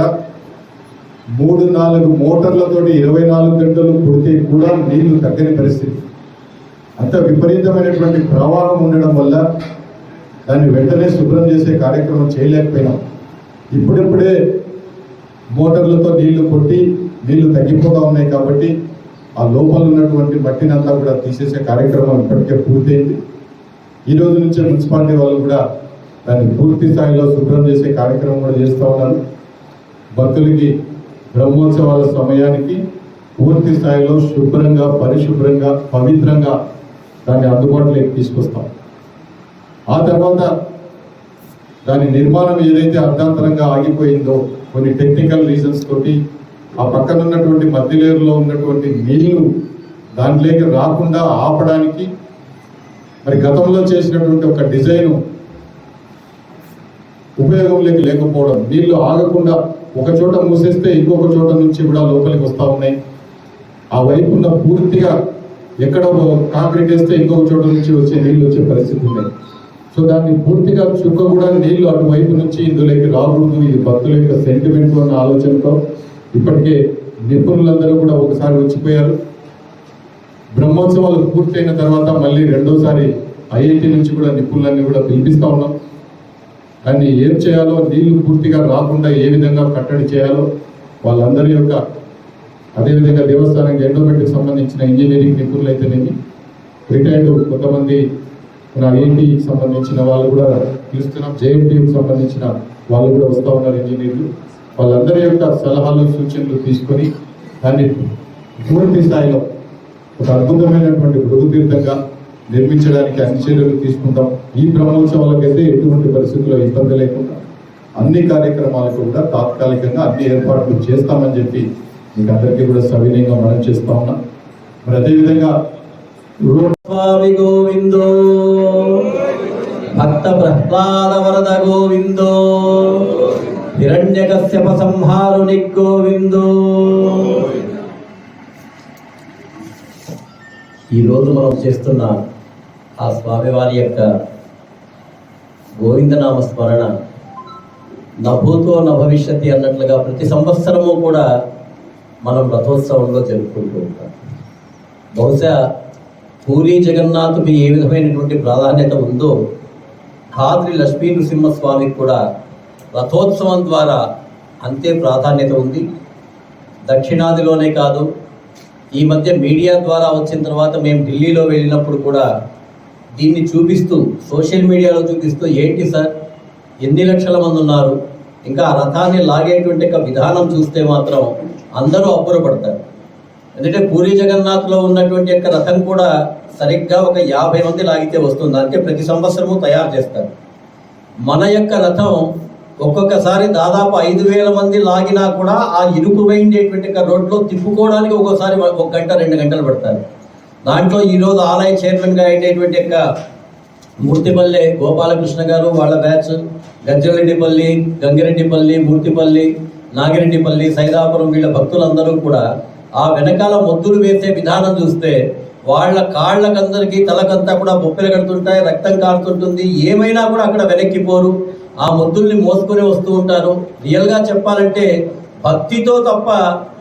3-4 మోటార్లతోటి 24 గంటలు కొడితే కూడా నీళ్లు తగ్గని పరిస్థితి. అంత విపరీతమైనటువంటి ప్రవాహం ఉండడం వల్ల దాన్ని వెంటనే శుభ్రం చేసే కార్యక్రమం చేయలేకపోయినాం. ఇప్పుడిప్పుడే మోటార్లతో నీళ్లు కొట్టి నీళ్లు తగ్గిపోతా ఉన్నాయి కాబట్టి ఆ లోపల ఉన్నటువంటి మట్టిని అంతా కూడా తీసేసే కార్యక్రమం ఇప్పటికే పూర్తయింది. ఈ రోజు నుంచే మున్సిపాలిటీ వాళ్ళు కూడా దాన్ని పూర్తి స్థాయిలో శుభ్రం చేసే కార్యక్రమం కూడా చేస్తూ ఉన్నారు. భక్తులకి బ్రహ్మోత్సవాల సమయానికి పూర్తి స్థాయిలో శుభ్రంగా, పరిశుభ్రంగా, పవిత్రంగా దాన్ని అందుబాటులోకి తీసుకొస్తాం. ఆ తర్వాత దాని నిర్మాణం ఏదైతే అర్ధాంతరంగా ఆగిపోయిందో కొన్ని టెక్నికల్ రీజన్స్ తోటి ఆ పక్కన ఉన్నటువంటి మధ్యలేరులో ఉన్నటువంటి నీళ్లు దాంట్లోకి రాకుండా ఆపడానికి మరి గతంలో చేసినటువంటి ఒక డిజైన్ ఉపయోగంలోకి లేకపోవడం, నీళ్లు ఆగకుండా ఒక చోట మూసేస్తే ఇంకొక చోట నుంచి కూడా లోపలికి వస్తూ ఉన్నాయి. ఆ వైపున్న పూర్తిగా ఎక్కడ కాంక్రీట్ వేస్తే ఇంకొక చోట నుంచి వచ్చే నీళ్లు వచ్చే పరిస్థితి ఉన్నాయి. సో దాన్ని పూర్తిగా చుక్క కూడా నీళ్లు అటువైపు నుంచి ఇందులోకి రాకూడదు, ఇది భక్తుల యొక్క సెంటిమెంట్ అన్న ఆలోచనతో ఇప్పటికే నిపుణులందరూ కూడా ఒకసారి వచ్చిపోయారు. బ్రహ్మోత్సవాలు పూర్తయిన తర్వాత మళ్ళీ రెండోసారి ఐఐటి నుంచి కూడా నిపుణులన్నీ కూడా పిలిపిస్తా ఉన్నాం. దాన్ని ఏం చేయాలో, నీళ్లు పూర్తిగా రాకుండా ఏ విధంగా కట్టడి చేయాలో వాళ్ళందరి యొక్క, అదేవిధంగా దేవస్థానానికి ఎండోమెంట్కి సంబంధించిన ఇంజనీరింగ్ నిపుణులు అయితేనేమి, రిటైర్డ్ కొంతమంది మన ఐఐటికి సంబంధించిన వాళ్ళు కూడా పిలుస్తున్నాం, జేఎన్టీకి సంబంధించిన వాళ్ళు కూడా వస్తూ ఉన్నారు ఇంజనీర్లు. వాళ్ళందరి యొక్క సలహాలు, సూచనలు తీసుకొని దాన్ని పూర్తి స్థాయిలో ఒక అద్భుతమైనటువంటి మృగతీర్థంగా నిర్మించడానికి అన్ని చర్యలు తీసుకుంటాం. ఈ బ్రహ్మోత్సవాలకైతే ఎటువంటి పరిస్థితుల్లో ఇబ్బంది లేకుండా అన్ని కార్యక్రమాలకు కూడా తాత్కాలికంగా అన్ని ఏర్పాట్లు చేస్తామని చెప్పి మీకు అందరికీ కూడా సవినయంగా మనం చేస్తా ఉన్నాం. మరి అదేవిధంగా స్వామి గోవిందో, భక్త ప్రహ్లాద వరద గోవిందో, హిరణ్యకశ్యప సంహారుని గోవిందో. ఈరోజు మనం చేస్తున్న ఆ స్వామివారి యొక్క గోవిందనామ స్మరణ నభూతో నభవిష్యతి అన్నట్లుగా ప్రతి సంవత్సరము కూడా మనం రథోత్సవంలో జరుపుకుంటూ ఉంటాం. బహుశా పూరీ జగన్నాథుడికి ఏ విధమైనటువంటి ప్రాధాన్యత ఉందో ఖాద్రి లక్ష్మీ నృసింహస్వామికి కూడా రథోత్సవం ద్వారా అంతే ప్రాధాన్యత ఉంది. దక్షిణాదిలోనే కాదు, ఈ మధ్య మీడియా ద్వారా వచ్చిన తర్వాత మేము ఢిల్లీలో వెళ్ళినప్పుడు కూడా దీన్ని చూపిస్తూ, సోషల్ మీడియాలో చూపిస్తూ, ఏంటి సార్ ఎన్ని లక్షల మంది ఉన్నారు, ఇంకా ఆ రథాన్ని లాగేటువంటి విధానం చూస్తే మాత్రం అందరూ అబ్బురపడతారు. ఎందుకంటే పూరీ జగన్నాథ్లో ఉన్నటువంటి యొక్క రథం కూడా సరిగ్గా ఒక 50 మంది లాగితే వస్తుంది, అంటే ప్రతి సంవత్సరము తయారు చేస్తారు. మన యొక్క రథం ఒక్కొక్కసారి దాదాపు 5,000 మంది లాగినా కూడా ఆ ఇరుకు వేయిండేటువంటి రోడ్లో తిప్పుకోవడానికి ఒక్కోసారి 1 గంట 2 గంటలు పడతారు. దాంట్లో ఈరోజు ఆలయ చైర్మన్గా అయినటువంటి యొక్క మూర్తిపల్లి గోపాలకృష్ణ గారు, వాళ్ళ బ్యాచ్, గజ్జరెడ్డిపల్లి, గంగిరెడ్డిపల్లి, మూర్తిపల్లి, నాగిరెడ్డిపల్లి, సైదాపురం, వీళ్ళ భక్తులందరూ కూడా ఆ వెనకాల మొద్దులు వేసే విధానం చూస్తే వాళ్ళ కాళ్ళకందరికీ తలకంతా కూడా బొప్పెలు కడుతుంటాయి, రక్తం కారుతుంటుంది. ఏమైనా కూడా అక్కడ వెనక్కిపోరు, ఆ మొద్దుల్ని మోసుకొని వస్తూ ఉంటారు. రియల్గా చెప్పాలంటే భక్తితో తప్ప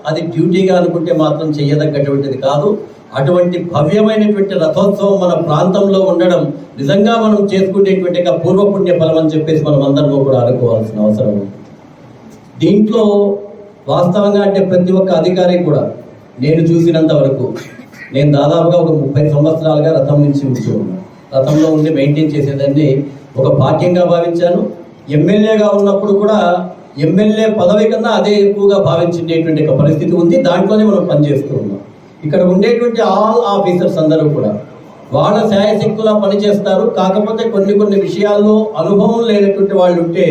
అది డ్యూటీగా అనుకుంటే మాత్రం చెయ్యదగ్గటువంటిది కాదు. అటువంటి భవ్యమైనటువంటి రథోత్సవం మన ప్రాంతంలో ఉండడం నిజంగా మనం చేసుకునేటువంటి పూర్వపుణ్య ఫలం అని చెప్పేసి మనం అందరం కూడా అనుకోవాల్సిన అవసరం ఉంది. దీంట్లో వాస్తవంగా అంటే ప్రతి ఒక్క అధికారి కూడా నేను చూసినంత వరకు, నేను దాదాపుగా ఒక 30 సంవత్సరాలుగా రథం నుంచి ఉంటూ ఉన్నాను. రథంలో ఉండి మెయింటైన్ చేసేదాన్ని ఒక భాగ్యంగా భావించాను. ఎమ్మెల్యేగా ఉన్నప్పుడు కూడా ఎమ్మెల్యే పదవి కన్నా అదే ఎక్కువగా భావించేటువంటి ఒక పరిస్థితి ఉంది. దాంట్లోనే మనం పనిచేస్తూ ఉన్నాం. ఇక్కడ ఉండేటువంటి ఆల్ ఆఫీసర్స్ అందరూ కూడా వాళ్ళ శాయశక్తులా పనిచేస్తారు. కాకపోతే కొన్ని విషయాల్లో అనుభవం లేనటువంటి వాళ్ళు ఉంటే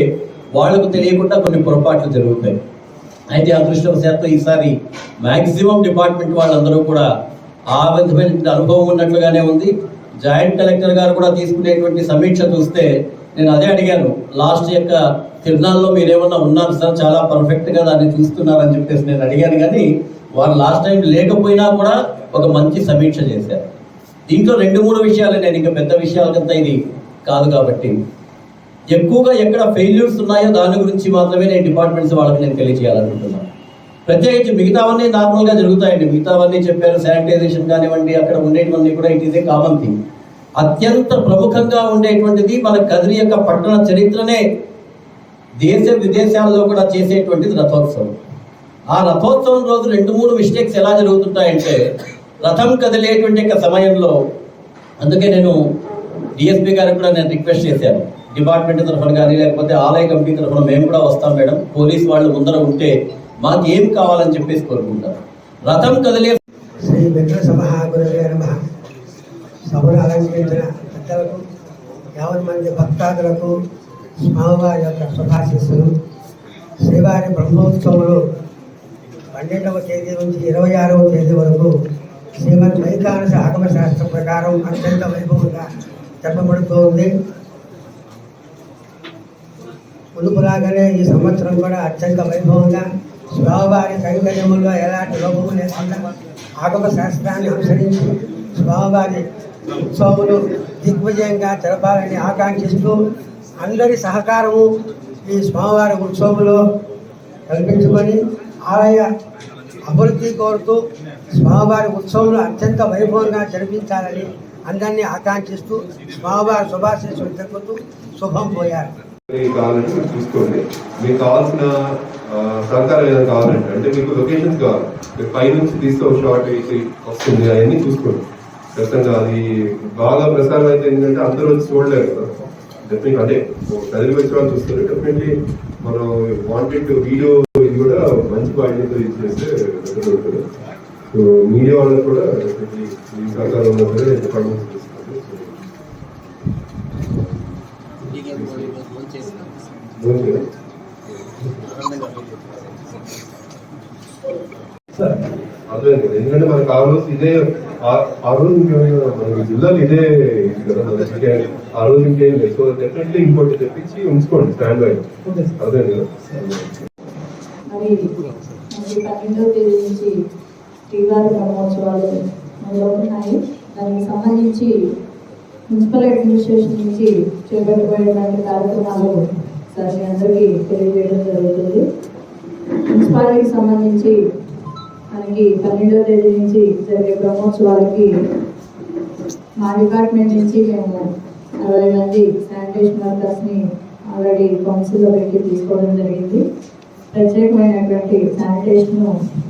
వాళ్లకు తెలియకుండా కొన్ని పొరపాట్లు జరుగుతాయి. అయితే అదృష్టవశాత్తు ఈసారి మ్యాక్సిమం డిపార్ట్మెంట్ వాళ్ళందరూ కూడా ఆ విధమైన అనుభవం ఉన్నట్లుగానే ఉంది. జాయింట్ కలెక్టర్ గారు కూడా తీసుకునేటువంటి సమీక్ష చూస్తే నేను అదే అడిగాను, లాస్ట్ యొక్క తిరునాళ్ళలో మీరేమన్నా ఉన్నారు సార్, చాలా పర్ఫెక్ట్గా దాన్ని చూస్తున్నారని చెప్పేసి నేను అడిగాను. కానీ వాళ్ళు లాస్ట్ టైం లేకపోయినా కూడా ఒక మంచి సమీక్ష చేశారు. దీంట్లో 2-3 విషయాలు, నేను ఇంకా పెద్ద విషయాలకంతా ఇది కాదు కాబట్టి ఎక్కువగా ఎక్కడ ఫెయిల్యూర్స్ ఉన్నాయో దాని గురించి మాత్రమే నేను డిపార్ట్మెంట్స్ వాళ్ళకి నేను తెలియజేయాలనుకుంటున్నాను. ప్రత్యేకించి మిగతావన్నీ నార్మల్గా జరుగుతాయండి. మిగతావన్నీ చెప్పారు, శానిటైజేషన్ కానివ్వండి, అక్కడ ఉండేటివన్నీ కూడా it is a common thing. అత్యంత ప్రముఖంగా ఉండేటువంటిది మన కదిరి యొక్క పట్టణ చరిత్రనే దేశ విదేశాల్లో కూడా చేసేటువంటిది రథోత్సవం. ఆ రథోత్సవం రోజు 2-3 మిస్టేక్స్ ఎలా జరుగుతుంటాయంటే, రథం కదిలేటువంటి యొక్క సమయంలో, అందుకే నేను డిఎస్పీ గారికి కూడా నేను రిక్వెస్ట్ చేశాను, డిపార్ట్మెంట్ తరఫున కానీ లేకపోతే ఆలయ కమిటీ తరఫున మేము కూడా వస్తాం మేడం, పోలీస్ వాళ్ళు ముందర ఉంటే మాకు ఏం కావాలని చెప్పేసి కోరుకుంటారు. రథం కదిలే శ్రీ వెంకట సభాగురవే నమః. సభను అలంకరించిన పెద్దలకు, 50 మంది భక్తాదులకు స్వామివారి యొక్క శుభాశీస్సులు. శ్రీవారి బ్రహ్మోత్సవంలో 12వ తేదీ నుంచి 26వ తేదీ వరకు శ్రీమద్ వైఖానస ఆగమ శాస్త్రం ప్రకారం అత్యంత వైభవంగా చెప్పబడుతూ ఉంది. మునుపులాగానే ఈ సంవత్సరం కూడా అత్యంత వైభవంగా స్వామివారి కైంకర్యముల్లో ఎలాంటి లోపము లేకుండా ఆగమ శాస్త్రాన్ని అనుసరించి స్వామివారి ఉత్సవములు దిగ్విజయంగా జరపాలని ఆకాంక్షిస్తూ అందరి సహకారము ఈ స్వామివారి ఉత్సవంలో కల్పించుకొని ఆలయ అభివృద్ధి కోరుతూ స్వామివారి ఉత్సవంలో అత్యంత వైభవంగా జరిపించాలని అందరినీ ఆకాంక్షిస్తూ స్వామివారి శుభాశీస్సులు తెలుపుతూ శుభం పోయారు. కావాలంటే మీరు చూసుకోండి. మీకు కావాల్సిన సహకారం ఏదైనా కావాలంటే, అంటే మీకు లొకేషన్స్ కావాలి, మీరు పైనుంచి తీస్తే ఒక షార్ట్ వస్తుంది, అవన్నీ చూసుకోండి. ఖచ్చితంగా అది బాగా ప్రసారం అయితే ఏంటంటే అందరూ వచ్చి చూడలేరు కదా. డెఫినెట్ అంటే కదిలి వచ్చే వాళ్ళు చూస్తారు. డెఫినెట్లీ మనం వాంటెడ్ వీడియో ఇది కూడా మంచి క్వాలిటీతో ఇచ్చేస్తే ఉంటుంది. సో మీడియా వాళ్ళకి కూడా డెఫినెట్లీ ఈ సహకారం ఉన్నప్పుడే డిపార్ట్మెంట్ తీసుకోండి. అదే ఎందుకంటే మనకు ఆ రోజు ఇదే, ఆ రోజు మనకి జిల్లాలో ఇదే కదా, ఆ రోజు ఇంకేం లేదు. సో డెఫినెట్లీ ఇంకోటి తెప్పించి ఉంచుకోండి స్టాండ్ బై. అదే కదా. మరి 12వ తేదీ నుంచి శ్రీవారి బ్రహ్మోత్సవాలు మొదలవుతున్నాయి. దానికి సంబంధించి మున్సిపల్ అడ్మినిస్ట్రేషన్ నుంచి చేపట్టబోయేటువంటి కార్యక్రమాలు సార్ మీ అందరికీ తెలియజేయడం జరుగుతుంది. మున్సిపాలిటీకి సంబంధించి మనకి 12వ తేదీ నుంచి జరిగే బ్రహ్మోత్సవాలకి మా డిపార్ట్మెంట్ నుంచి మేము 60 మంది శానిటేషన్ వర్కర్స్ని ఆల్రెడీ కౌన్సిల్లో పెట్టి తీసుకోవడం జరిగింది. ప్రత్యేకమైనటువంటి శానిటేషన్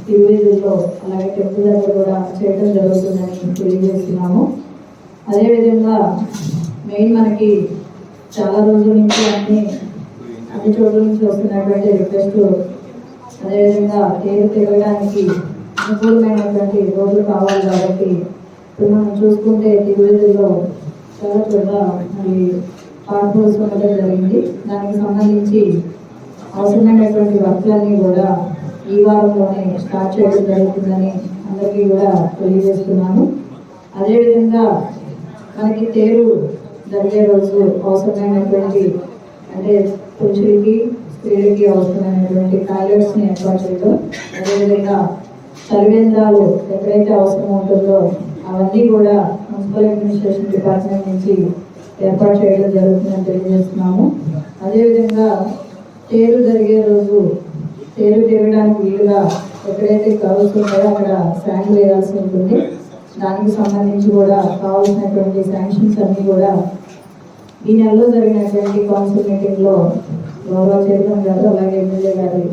తిరువేదుల్లో అలాగే టెంపుల్ దగ్గర కూడా చేయడం జరుగుతుందని తెలియజేస్తున్నాము. అదేవిధంగా మెయిన్ మనకి చాలా రోజుల నుంచి అన్ని చోట్ల నుంచి వస్తున్నటువంటి రిక్వెస్ట్, అదేవిధంగా తేరు తిరగడానికి అనుకూలమైనటువంటి రోడ్లు కావాలి కాబట్టి ఇప్పుడు మనం చూసుకుంటే తిరువేదుల్లో చాలా చోట్ల మరి పార్క్ హౌస్ ఉండడం జరిగింది. దానికి సంబంధించి అవసరమైనటువంటి వర్క్లన్నీ కూడా ఈ వారంలోనే స్టార్ట్ చేయడం జరుగుతుందని అందరికీ కూడా తెలియజేస్తున్నాను. అదేవిధంగా మనకి తేరు జరిగే రోజు అవసరమైనటువంటి అంటే పురుషులకి స్త్రీలకి అవసరమైనటువంటి టాయిలెట్స్ని ఏర్పాటు చేయడం, అదేవిధంగా సర్వేంద్రాలు ఎక్కడైతే అవసరం ఉంటుందో అవన్నీ కూడా మున్సిపల్ అడ్మినిస్ట్రేషన్ డిపార్ట్మెంట్ నుంచి ఏర్పాటు చేయడం జరుగుతుందని తెలియజేస్తున్నాము. అదేవిధంగా తేరు జరిగే రోజు తేరు తిరగడానికి వీలుగా ఎక్కడైతే కర్వ్స్ ఉంటాయో అక్కడ శాండ్ వేయాల్సి ఉంటుంది. దానికి సంబంధించి కూడా కావాల్సినటువంటి శాంక్షన్స్ అన్నీ కూడా ఈ నెలలో జరిగినటువంటి కౌన్సిల్ మీటింగ్లో గౌరవ చైర్మన్ గారు అలాగే ఎమ్మెల్యే గారి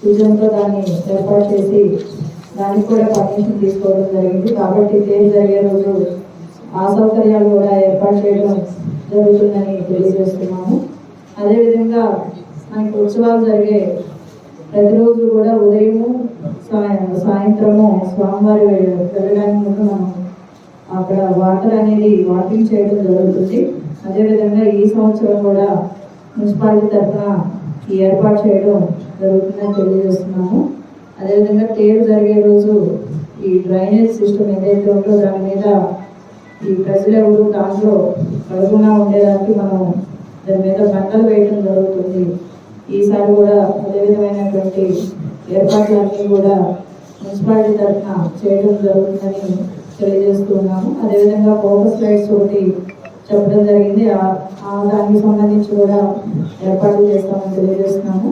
సూచనతో దాన్ని ఏర్పాటు చేసి దానికి కూడా పర్మిషన్ తీసుకోవడం జరిగింది. కాబట్టి తేరు జరిగే రోజు ఆ సౌకర్యాలు కూడా ఏర్పాటు చేయడం జరుగుతుందని తెలియజేస్తున్నాము. అదేవిధంగా మనకి ఉత్సవాలు జరిగే ప్రతిరోజు కూడా ఉదయము సాయంత్రము స్వామివారి వెళ్ళడానికి ముందు మనం అక్కడ వాటర్ అనేది వాకింగ్ చేయడం జరుగుతుంది. అదేవిధంగా ఈ సంవత్సరం కూడా మున్సిపాలిటీ తరఫున ఈ ఏర్పాటు చేయడం జరుగుతుందని తెలియజేస్తున్నాము. అదేవిధంగా తేరు జరిగే రోజు ఈ డ్రైనేజ్ సిస్టమ్ ఏదైతే ఉందో దాని మీద ఈ ప్రజలు ఎవరు దాంట్లో కడుగునా ఉండేదానికి మనం దాని మీద బండలు వేయడం జరుగుతుంది. ఈసారి కూడా అదే విధమైనటువంటి ఏర్పాట్లన్నీ కూడా మున్సిపాలిటీ తరఫున చేయడం జరుగుతుందని తెలియజేస్తున్నాము. అదేవిధంగా ఫోకస్ లైట్స్ ఒకటి చెప్పడం జరిగింది, దానికి సంబంధించి కూడా ఏర్పాట్లు చేస్తామని తెలియజేస్తున్నాము.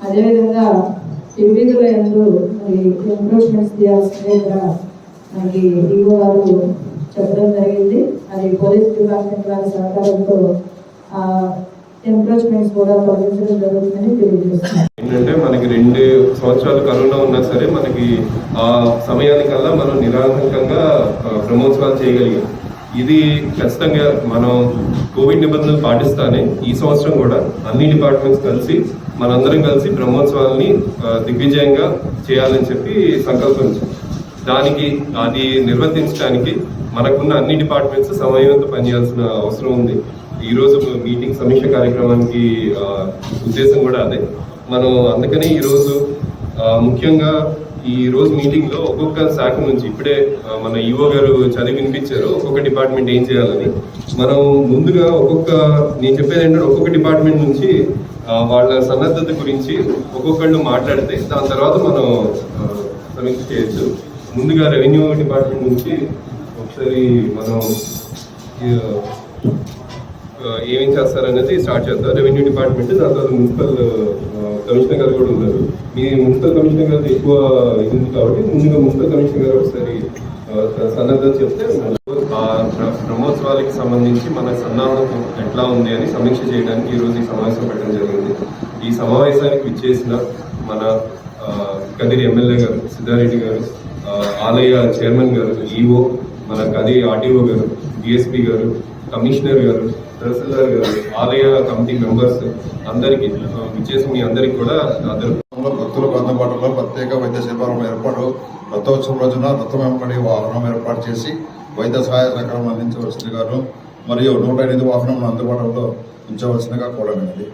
అదేవిధంగా వివిధుల యందు మరి ఎంక్రోచ్మెంట్స్ తీయాల్సిందే కూడా మనకి ఈవో గారు చెప్పడం జరిగింది. అది పోలీస్ డిపార్ట్మెంట్ వారి సహకారంతో ఎంక్రోచ్మెంట్స్ కూడా తొలగించడం జరుగుతుందని తెలియజేస్తున్నారు. ఏంటంటే మనకి 2 సంవత్సరాలు కరోనా ఉన్నా సరే మనకి ఆ సమయానికల్లా మనం నిరాటంకంగా బ్రహ్మోత్సవాలు చేయగలిగాం. ఇది ఖచ్చితంగా మనం కోవిడ్ నిబంధనలు పాటిస్తానే ఈ సంవత్సరం కూడా అన్ని డిపార్ట్మెంట్స్ కలిసి మనందరం కలిసి బ్రహ్మోత్సవాలని దిగ్విజయంగా చేయాలని చెప్పి సంకల్పించాం. దానికి అది నిర్వర్తించడానికి మనకున్న అన్ని డిపార్ట్మెంట్స్ సమయంతో పనిచేయాల్సిన అవసరం ఉంది. ఈరోజు మీటింగ్ సమీక్ష కార్యక్రమానికి ఉద్దేశం కూడా అదే. మనం అందుకని ఈరోజు ముఖ్యంగా ఈ రోజు మీటింగ్ లో ఒక్కొక్క శాఖ నుంచి ఇప్పుడే మన ఈవో గారు చదివి వినిపించారు ఒక్కొక్క డిపార్ట్మెంట్ ఏం చేయాలని. మనం ముందుగా నేను చెప్పేది ఏంటంటే ఒక్కొక్క డిపార్ట్మెంట్ నుంచి వాళ్ళ సన్నద్ధత గురించి ఒక్కొక్కళ్ళు మాట్లాడితే దాని తర్వాత మనం సమీక్ష చేయొచ్చు. ముందుగా రెవెన్యూ డిపార్ట్మెంట్ నుంచి ఒకసారి మనం ఏమేం చేస్తారనేది స్టార్ట్ చేద్దాం. రెవెన్యూ డిపార్ట్మెంట్, దాని తర్వాత మున్సిపల్ కమిషనర్ గారు కూడా ఉన్నారు. మీ మున్సిపల్ కమిషనర్ గారు ఎక్కువ ఇది ఉంది కాబట్టి ముందుగా మున్సిపల్ కమిషనర్ గారు ఒకసారి సన్నద్ధత చెప్తే బ్రహ్మోత్సవాలకి సంబంధించి మన సన్నాహం ఎట్లా ఉంది అని సమీక్ష చేయడానికి ఈరోజు ఈ సమావేశం పెట్టడం జరిగింది. ఈ సమావేశానికి విచ్చేసిన మన కదిరి ఎమ్మెల్యే గారు సిద్ధారెడ్డి గారు, ఆలయ చైర్మన్ గారు, ఈఓ, మన కదిరి ఆర్టీఓ గారు, డిఎస్పీ గారు, కమిషనర్ గారు, తహసీల్దార్ గారు, ఆలయ కమిటీ మెంబర్స్ అందరికీ విచ్చేసి మీ అందరికి కూడా భక్తులకు అందుబాటులో ప్రత్యేక వైద్య శిబిరం ఏర్పాటు, రథోత్సవం రోజున రథం వెంబడి వాహనం ఏర్పాటు చేసి వైద్య సహాయ సహకారం అందించవలసిందిగాను మరియు 108 వాహనం అందుబాటులో ఉంచవలసిందిగా కోరమైనది.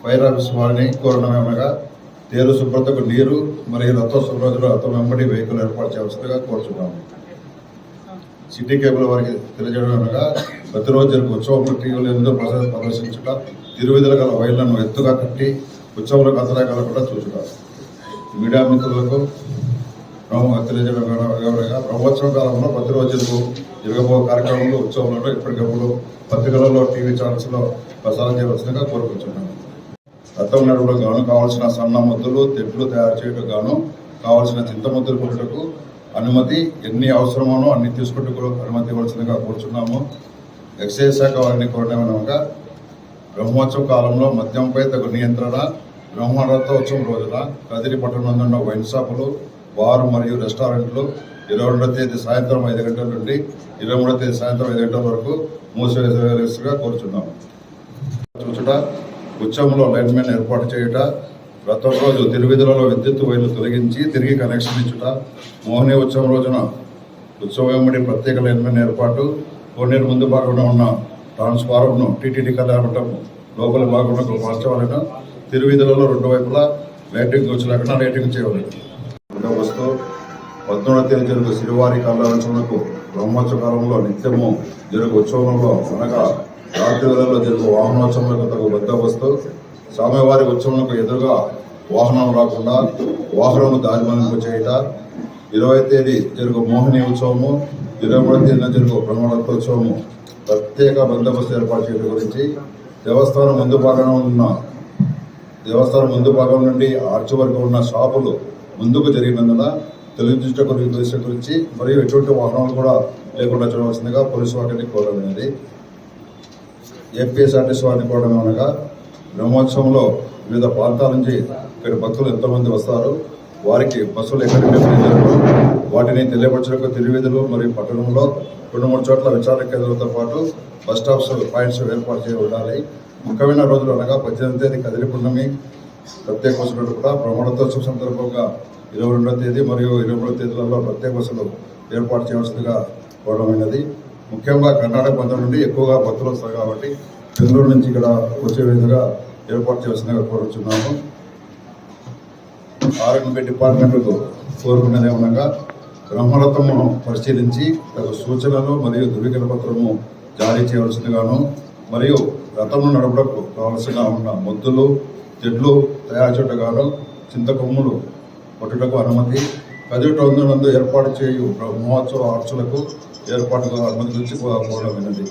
ఫైర్ ఆఫీస్ వారిని కోరడమేమనగా తేరు శుభ్రతకు నీరు మరియు రథోత్సవం రోజున రథం వెంబడి వెహికల్ ఏర్పాటు చేయవలసిందిగా కోరుచున్నాము. సిటీ కేబుల్ వారికి తెలియజేయడమేమనగా ప్రతిరోజు జరిగే ఉత్సవంలో టీవీలు ఎందుకు ప్రదర్శించుట, తిరువిధుల గల వైర్లను ఎత్తుగా కట్టి ఉత్సవంలో అంతరాయకలకుండా చూచుట. మీడియా మిత్రులకు తెలియజేయడం బ్రహ్మోత్సవ కాలంలో ప్రతిరోజు జరగబో కార్యక్రమంలో ఉత్సవంలో ఎప్పటికప్పుడు పత్రికలలో టీవీ ఛానల్స్లో ప్రసారం చేయవలసిందిగా కోరుకుంటున్నాను. రథం నడుపులో గాను కావాల్సిన సన్న ముద్దులు, తెడ్లు తయారు చేయడం గాను కావాల్సిన చింతముద్దులు కొట్టుటకు అనుమతి ఎన్ని అవసరమోనో అన్ని తీసుకుంటూ అనుమతి ఇవ్వాల్సిందిగా కోరుచున్నాము. ఎక్సైజ్ శాఖ వారిని కోరడమేనగా బ్రహ్మోత్సవ కాలంలో మద్యంపై తగు నియంత్రణ, బ్రహ్మరథోత్సవం రోజున కదిరి పట్టణంలో వైన్ షాపులు, బార్ మరియు రెస్టారెంట్లు 22వ తేదీ సాయంత్రం 5 గంటల నుండి 23వ తేదీ సాయంత్రం 5 గంటల వరకు మూసివేసేగా కోరుచున్నాము. చూచుట, ఉత్సవంలో లైన్మెన్ ఏర్పాటు చేయుట, రథం రోజు తిరువిధులలో విద్యుత్ వైర్లు తొలగించి తిరిగి కనెక్షన్ ఇచ్చుట, మోహిని ఉత్సవం రోజున ఉత్సవం వెంబడి ప్రత్యేక లైన్మెన్ ఏర్పాటు, కోనేరు ముందు భాగంలో ఉన్న ట్రాన్స్ఫార్మర్ను టీటీడీ కళ్యాణం లోపల భాగంలో మార్చవలను, తిరువిధులలో 2 వైపులా లైటింగ్ వచ్చేలాగా లైటింగ్ చేయవలను. వస్తూ 19వ తేదీ జరుగు శ్రీవారి కళ్యాణోత్సవంకు బ్రహ్మోత్సవ కాలంలో నిత్యము జరుగు ఉత్సవంలో అనగా రాత్రి వేళల్లో జరుగు వాహనోత్సవంలో తగు బందోబస్తు, స్వామివారి ఉత్సవంకు ఎదురుగా వాహనం రాకుండా వాహనం దారి మళ్లింపు చేయుట, 20వ తేదీ జరుగు మోహిని ఉత్సవము, 23వ తేదీన జరుగు బ్రహ్మరథోత్సవము ప్రత్యేక బందోబస్తు ఏర్పాటు చేయడం గురించి దేవస్థానం ముందు భాగం నుండి ఆర్చి వరకు ఉన్న షాపులు ముందుకు జరిగినందున తొలగించుట గురించి మరియు ఎటువంటి వాహనాలు కూడా లేకుండా చూడవలసిందిగా పోలీసు వారిని కోరమైనది. ఏపీఎస్ఆర్టీసీ వారిని కోరడమనగా బ్రహ్మోత్సవంలో వివిధ ప్రాంతాల నుంచి ఇక్కడ భక్తులు ఎంతోమంది వస్తారు, వారికి బస్సులు ఎక్కడికి వాటిని తెలియపరచడానికి తిరువీధులు మరియు పట్టణంలో 2-3 చోట్ల విచారణ కేంద్రాలతో పాటు బస్ స్టాప్స్ పాయింట్స్ ఏర్పాటు చేయ ఉండాలి. ముఖ్యమైన రోజులు అనగా 18వ తేదీ కదిరి పున్నమి ప్రత్యేక బస్సులు కూడా బ్రహ్మరథోత్సవం సందర్భంగా 22వ తేదీ మరియు 23వ తేదీలలో ప్రత్యేక బస్సులు ఏర్పాటు చేయవలసిందిగా కోరడమైనది. ముఖ్యంగా కర్ణాటక ప్రాంతం నుండి ఎక్కువగా భక్తులు వస్తారు కాబట్టి బెంగళూరు నుంచి ఇక్కడ వచ్చే విధంగా ఏర్పాటు చేయవలసిందిగా కోరుచున్నాము. ఆర్ఎండ్బి డిపార్ట్మెంట్కు కోరుకునేది ఏమనగా బ్రహ్మరథమును పరిశీలించి తగు సూచనలు మరియు ధృవీకరణ పత్రము జారీ చేయవలసిందిగాను మరియు రథమును నడపడకు కావలసిన ఉన్న మొద్దులు, తెడ్లు తయారు చేయటగాను చింతకొమ్ములు కొట్టుటకు అనుమతి, కదిరి టౌన్ నందు ఏర్పాటు చేయు బ్రహ్మోత్సవ ఆర్చులకు ఏర్పాటుగా అనుమతి నుంచి కోరడమైనది.